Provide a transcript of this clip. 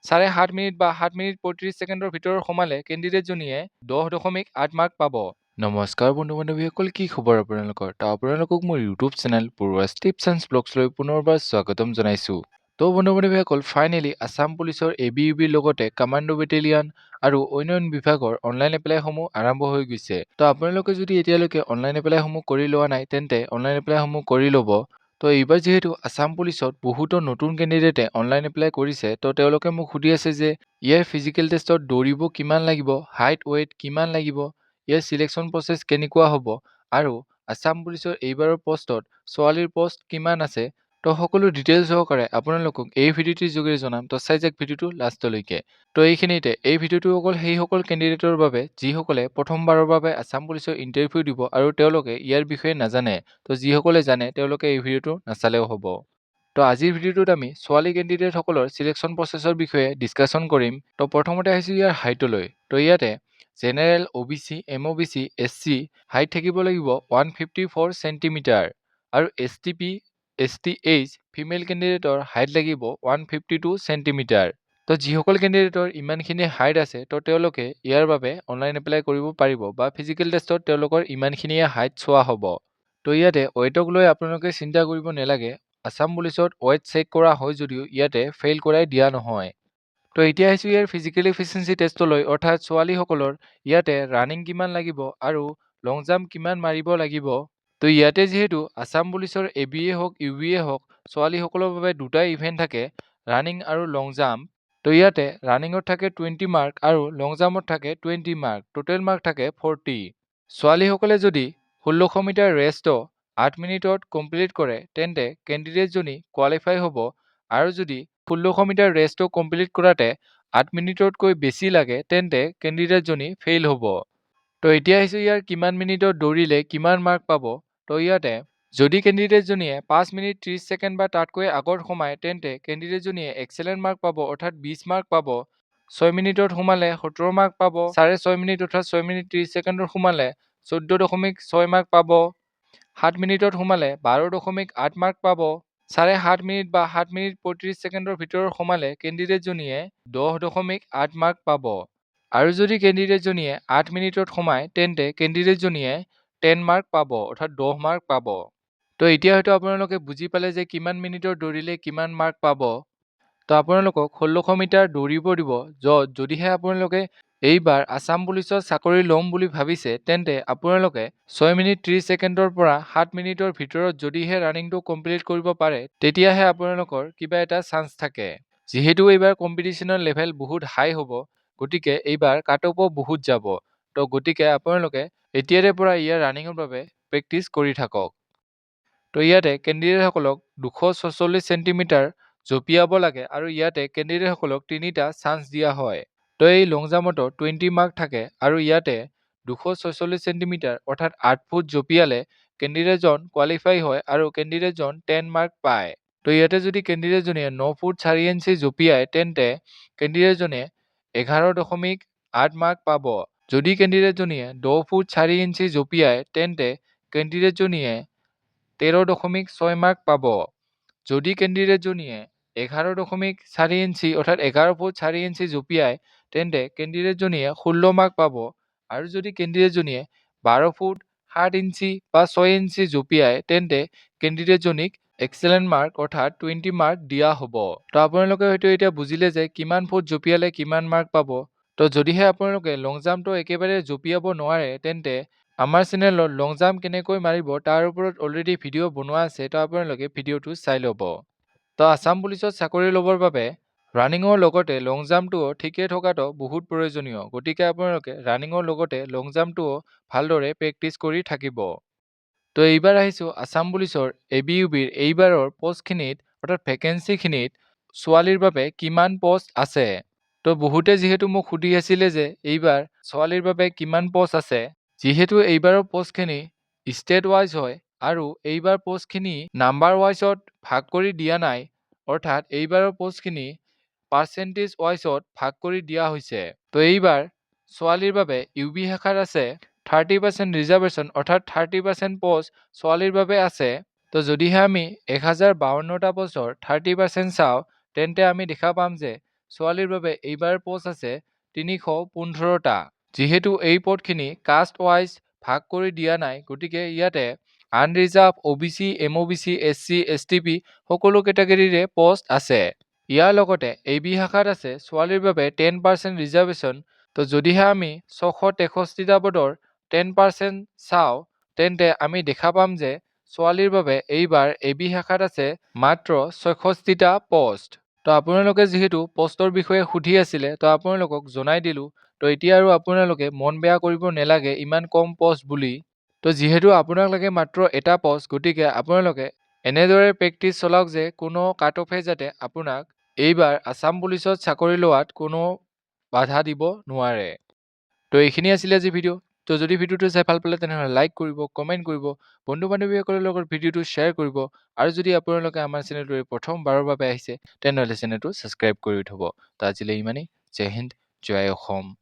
7.5 minute বা 7 minute 35 ছেকেণ্ডৰ ভিতৰত সোমালে কেণ্ডিডেটজনীয়ে 10.8 মাৰ্ক পাব। নমস্কাৰ বন্ধু বান্ধৱীসকল, কি খবৰ আপোনালোকৰ? আপোনালোকক মোৰ ইউটিউব চেনেল পূৰ্বাছ টিপছ এণ্ড ব্লগছলৈ পুনৰবাৰ স্বাগতম জনাইছোঁ। বন্ধু বান্ধৱীসকল, ফাইনেলি আছাম পুলিচৰ ABUBৰ লগতে কামাণ্ডো বেটেলিয়ান আৰু অন্যান্য বিভাগৰ অনলাইন এপ্লাইসমূহ আৰম্ভ হৈ গৈছে। আপোনালোকে যদি এতিয়ালৈকে অনলাইন এপ্লাইসমূহ কৰি লোৱা নাই তেন্তে অনলাইন এপ্লাইসমূহ কৰি ল'ব। এইবাৰ যিহেতু আছাম পুলিচত বহুতো নতুন কেণ্ডিডেটে অনলাইন এপ্লাই কৰিছে, তেওঁলোকে মোক সুধি আছে যে ইয়াৰ ফিজিকেল টেষ্টত দৌৰিব কিমান লাগিব, হাইট ৱেইট কিমান লাগিব, ইয়াৰ চিলেকশ্যন প্ৰচেছ কেনেকুৱা হ'ব আৰু আছাম পুলিচৰ এইবাৰৰ পোষ্টত ছোৱালীৰ পোষ্ট কিমান আছে, সকলো ডিটেইলছ সহকাৰে আপোনালোকক এই ভিডিঅ'টিৰ যোগেৰে জনাম। চাই যাওক ভিডিঅ'টো লাষ্টলৈকে। এইখিনিতে এই ভিডিঅ'টো অকল সেইসকল কেণ্ডিডেটৰ বাবে যিসকলে প্ৰথমবাৰৰ বাবে আছাম পুলিচৰ ইণ্টাৰভিউ দিব আৰু তেওঁলোকে ইয়াৰ বিষয়ে নাজানে। যিসকলে জানে তেওঁলোকে এই ভিডিঅ'টো নাচালেও হ'ব। আজিৰ ভিডিঅ'টোত আমি ছোৱালী কেণ্ডিডেটসকলৰ চিলেকশ্যন প্ৰচেছৰ বিষয়ে ডিছকাশ্যন কৰিম। প্ৰথমতে আহিছোঁ ইয়াৰ হাইটলৈ। ইয়াতে general, OBC, MOBC, SC height থাকিব লাগিব 154 চেণ্টিমিটাৰ আৰু STP, STH ফিমেল কেণ্ডিডেটৰ হাইট লাগিব 152 চেণ্টিমিটাৰ। যিসকল কেণ্ডিডেটৰ ইমানখিনি হাইট আছে তেওঁলোকে ইয়াৰ বাবে অনলাইন এপ্লাই কৰিব পাৰিব বা ফিজিকেল টেষ্টত তেওঁলোকৰ ইমানখিনিয়ে হাইট চোৱা হ'ব। ইয়াতে ৱেইটক লৈ আপোনালোকে চিন্তা কৰিব নালাগে। আছাম পুলিচত ৱেইট চেক কৰা হয় যদিও ইয়াতে ফেইল কৰাই দিয়া নহয়। এতিয়া আহিছোঁ ইয়াৰ ফিজিকেল এফিচিয়েঞ্চি টেষ্টলৈ, অৰ্থাৎ ছোৱালীসকলৰ ইয়াতে ৰানিং কিমান লাগিব আৰু লং জাম্প কিমান মাৰিব লাগিব। ইয়াতে যিহেতু আছাম পুলিচৰ ABA হওক UBA হওক ছোৱালীসকলৰ বাবে দুটাই ইভেণ্ট থাকে, ৰানিং আৰু লং জাম্প। ইয়াতে ৰানিঙত থাকে 20 মাৰ্ক আৰু লং জাম্পত থাকে 20 মাৰ্ক, টোটেল মাৰ্ক থাকে 40। ছোৱালীসকলে যদি 1600 মিটাৰ ৰেচটো 8 মিনিটত কমপ্লিট কৰে তেন্তে কেণ্ডিডেটজনী কোৱালিফাই হ'ব, আৰু যদি 1600 মিটাৰ ৰেচটো কমপ্লিট কৰাতে 8 মিনিটতকৈ বেছি লাগে তেন্তে কেণ্ডিডেটজনী ফেইল হ'ব। এতিয়া আহিছোঁ ইয়াৰ কিমান মিনিটত দৌৰিলে কিমান মাৰ্ক পাব। ইয়াতে যদি কেণ্ডিডেটজনীয়ে 5 মিনিট 30 ছেকেণ্ড বা তাতকৈ আগত সোমায় তেন্তে কেণ্ডিডেটজনীয়ে এক্সেলেণ্ট মাৰ্ক পাব, অৰ্থাৎ 20 মাৰ্ক পাব। 6 মিনিটত সোমালে 17 মাৰ্ক পাব। 6.5 মিনিট অৰ্থাৎ 6 মিনিট 30 ছেকেণ্ডত সোমালে 14.6 মাৰ্ক পাব। 7 মিনিটত সোমালে 12.8 মাৰ্ক পাব। 7.5 মিনিট বা 7 মিনিট 35 ছেকেণ্ডৰ ভিতৰত সোমালে কেণ্ডিডেটজনীয়ে 10.8 মাৰ্ক পাব। আৰু যদি কেণ্ডিডেটজনীয়ে 8 মিনিটত সোমায় তেন্তে কেণ্ডিডেটজনীয়ে 10 মাৰ্ক পাব, অৰ্থাৎ 10 মাৰ্ক পাব। এতিয়া হয়তো আপোনালোকে বুজি পালে যে কিমান মিনিটৰ দৌৰিলে কিমান মাৰ্ক পাব। আপোনালোকক 1600 মিটাৰ দৌৰিব দিব। যদিহে আপোনালোকে এইবাৰ আছাম পুলিচত চাকৰি ল'ম বুলি ভাবিছে তেন্তে আপোনালোকে 6 মিনিট 30 ছেকেণ্ডৰ পৰা 7 মিনিটৰ ভিতৰত যদিহে ৰানিংটো কমপ্লিট কৰিব পাৰে তেতিয়াহে আপোনালোকৰ কিবা এটা চান্স থাকে। যিহেতু এইবাৰ কম্পিটিশ্যনৰ লেভেল বহুত হাই হ'ব, গতিকে এইবাৰ কাট অফো বহুত যাব। গতিকে আপোনালোকে এতিয়াৰে পৰা ইয়াৰ ৰানিঙৰ বাবে প্ৰেক্টিচ কৰি থাকক। ইয়াতে কেণ্ডিডেটসকলক 246 চেণ্টিমিটাৰ জঁপিয়াব লাগে আৰু ইয়াতে কেণ্ডিডেটসকলক 3টা চান্স দিয়া হয়। এই লং জাম্পতো 20 মাৰ্ক থাকে আৰু ইয়াতে 246 চেণ্টিমিটাৰ অৰ্থাৎ 8 ফুট জঁপিয়ালে কেণ্ডিডেটজন কোৱালিফাই হয় আৰু কেণ্ডিডেটজন 10 মাৰ্ক পায়। ইয়াতে যদি কেণ্ডিডেটজনীয়ে 9 ফুট 4 ইঞ্চি জঁপিয়ায় তেন্তে কেণ্ডিডেটজনে 11.8 মাৰ্ক পাব। যদি কেণ্ডিডেটজনীয়ে 10 ফুট 4 ইঞ্চি জঁপিয়ায় তেন্তে কেণ্ডিডেটজনীয়ে 13.6 মাৰ্ক পাব। যদি কেণ্ডিডেটজনীয়ে 11.4 ইঞ্চি অৰ্থাৎ 11 ফুট 4 ইঞ্চি জঁপিয়ায় তেন্তে কেণ্ডিডেটজনীয়ে 16 মাৰ্ক পাব। আৰু যদি কেণ্ডিডেটজনীয়ে 12 ফুট 7 ইঞ্চি বা 6 ইঞ্চি জঁপিয়ায় তেন্তে কেণ্ডিডেটজনীক এক্সেলেণ্ট মাৰ্ক অৰ্থাৎ 20 মাৰ্ক দিয়া হ'ব। আপোনালোকে হয়তো এতিয়া বুজিলে যে কিমান ফুট জঁপিয়ালে কিমান মাৰ্ক পাব। যদিহে আপোনালোকে লং জাম্পটো একেবাৰে জঁপিয়াব নোৱাৰে তেন্তে আমাৰ চেনেলত লং জাম্প কেনেকৈ মাৰিব তাৰ ওপৰত অলৰেডি ভিডিঅ' বনোৱা আছে। আপোনালোকে ভিডিঅ'টো চাই ল'ব। আছাম পুলিচত চাকৰি ল'বৰ বাবে ৰানিঙৰ লগতে লং জাম্পটোও ঠিকে থকাটো বহুত প্ৰয়োজনীয়। গতিকে আপোনালোকে ৰানিঙৰ লগতে লং জাম্পটোও ভালদৰে প্ৰেক্টিচ কৰি থাকিব। এইবাৰ আহিছোঁ আছাম পুলিচৰ ABUBৰ এইবাৰৰ পোষ্টখিনিত অৰ্থাৎ ভেকেঞ্চিখিনিত ছোৱালীৰ বাবে কিমান পোষ্ট আছে। বহুতে যিহেতু মোক সুধি আছিলে যে এইবাৰ ছোৱালীৰ বাবে কিমান পোষ্ট আছে। যিহেতু এইবাৰৰ পোষ্টখিনি ষ্টেট ৱাইজ হয় আৰু এইবাৰ পোষ্টখিনি নাম্বাৰ ৱাইজত ভাগ কৰি দিয়া নাই, অৰ্থাৎ এইবাৰৰ পোষ্টখিনি পাৰ্চেণ্টেজ ৱাইজত ভাগ কৰি দিয়া হৈছে। এইবাৰ ছোৱালীৰ বাবে UB শাখাত আছে 30% ৰিজাৰ্ভেশ্যন, অৰ্থাৎ 30% পোষ্ট ছোৱালীৰ বাবে আছে। যদিহে আমি 1052টা পোষ্টৰ 30% চাওঁ তেন্তে আমি দেখা পাম যে ছোৱালীৰ বাবে এইবাৰ পোষ্ট আছে 315টা। যিহেতু এই পদখিনি কাষ্ট ৱাইজ ভাগ কৰি দিয়া নাই, গতিকে ইয়াতে unreserved, OBC, MOBC, SC, STP সকলো কেটেগৰীৰে পোষ্ট আছে। ইয়াৰ লগতে AB শাখাত আছে ছোৱালীৰ বাবে 10% ৰিজাৰ্ভেশ্যন। তো যদিহে আমি 663টা পদৰ 10% চাওঁ, তেন্তে আমি দেখা পাম যে ছোৱালীৰ বাবে এইবাৰ AB শাখাত আছে মাত্ৰ 66টা পোষ্ট। তো আপোনালোকে যিহেতু পোষ্টৰ বিষয়ে সুধি আছিলে, তো আপোনালোকক জনাই দিলোঁ। তো এতিয়া আৰু আপোনালোকে মন বেয়া কৰিব নালাগে ইমান কম পোষ্ট বুলি। তো যিহেতু আপোনাক লাগে মাত্ৰ এটা পোষ্ট, গতিকে আপোনালোকে এনেদৰে প্ৰেক্টিচ চলাওক যে কোনো কাট অফে যাতে আপোনাক এইবাৰ আছাম পুলিচত চাকৰি লোৱাত কোনো বাধা দিব নোৱাৰে। তো এইখিনি আছিলে আজি ভিডিঅ'। তো যদি ভিডিঅ'টো চাই ভাল পালে তেনেহ'লে লাইক কৰিব, কমেণ্ট কৰিব, বন্ধু বান্ধৱীসকলৰ লগত ভিডিঅ'টো শ্বেয়াৰ কৰিব। আৰু যদি আপোনালোকে আমাৰ চেনেলটোৰে প্ৰথমবাৰৰ বাবে আহিছে, তেনেহ'লে চেনেলটো ছাবস্ক্ৰাইব কৰি থ'ব। তো আজিলৈ ইমানেই। জয় হিন্দ, জয় অসম।